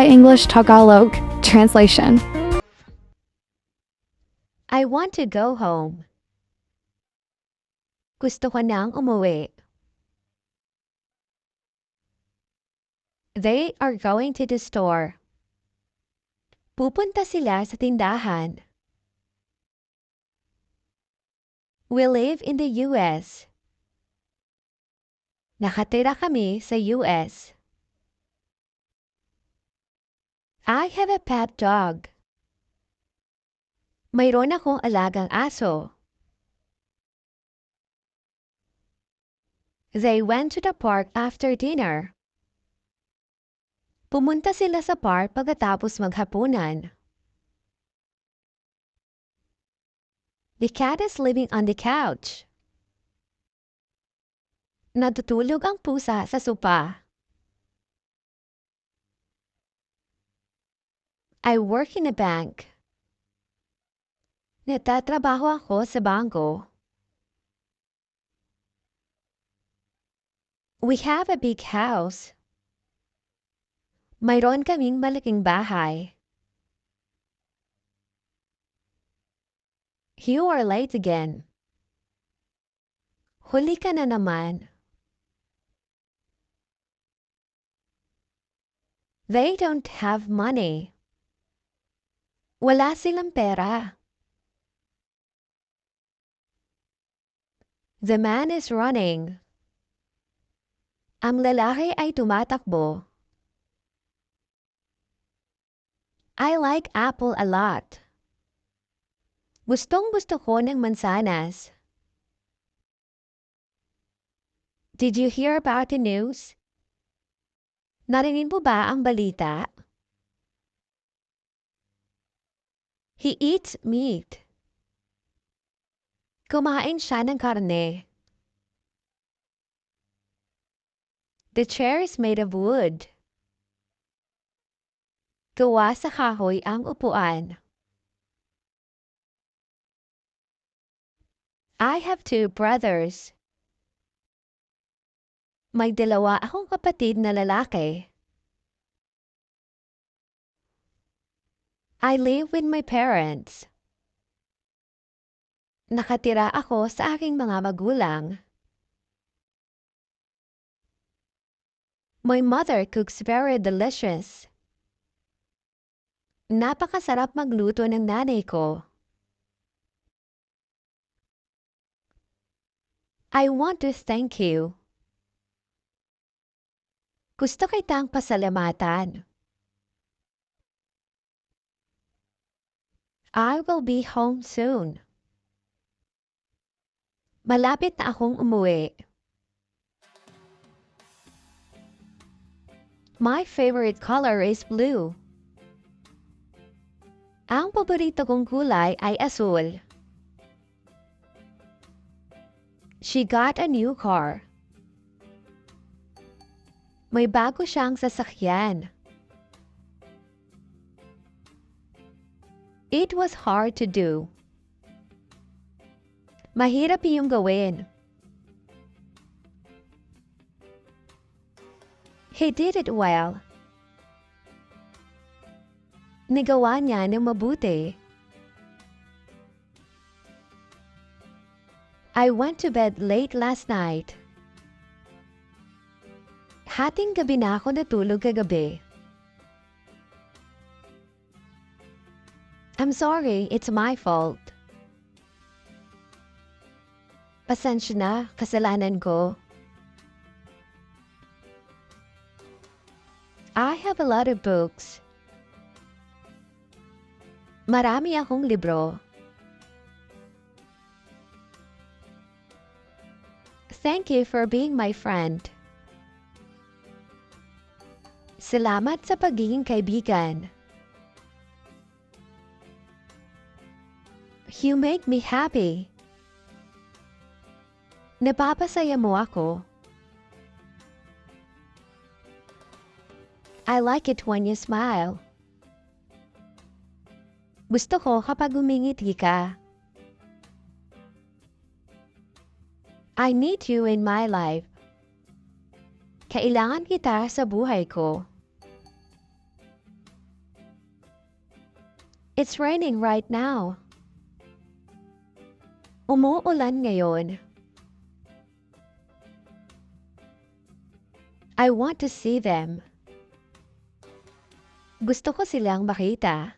Try English Tagalog. Translation. I want to go home. Gusto ko nang umuwi. They are going to the store. Pupunta sila sa tindahan. We live in the US. Nakatira kami sa US. I have a pet dog. Mayroon akong alagang aso. They went to the park after dinner. Pumunta sila sa park pagkatapos maghapunan. The cat is sleeping on the couch. Natutulog ang pusa sa sopa. I work in a bank. Nagtatrabaho ako sa bangko. We have a big house. Mayroon kaming malaking bahay. You are late again. Huli ka na naman. They don't have money. Wala silang pera. The man is running. Ang lalaki ay tumatakbo. I like apple a lot. Gustong-gusto ko ng mansanas. Did you hear about the news? Narinig mo ba ang balita? He eats meat. Kumain siya ng karne. The chair is made of wood. Gawa sa kahoy ang upuan. I have two brothers. May dalawa akong kapatid na lalaki. I live with my parents. Nakatira ako sa aking mga magulang. My mother cooks very delicious. Napakasarap magluto ng nanay ko. I want to thank you. Gusto kitang pasalamatan. I will be home soon. Malapit na akong umuwi. My favorite color is blue. Ang paborito kong kulay ay asul. She got a new car. May bago siyang sasakyan. It was hard to do. Mahirap iyong gawin. He did it well. Nagawa niya ng mabuti. I went to bed late last night. Hating gabi na ako natulog kagabi. I'm sorry, it's my fault. Pasensya na, kasalanan ko. I have a lot of books. Marami akong libro. Thank you for being my friend. Salamat sa pagiging kaibigan. You make me happy. Napapasaya mo ako. I like it when you smile. Gusto ko kapag umingiti ka. I need you in my life. Kailangan kita sa buhay ko. It's raining right now. Umuulan ngayon. I want to see them. Gusto ko silang makita.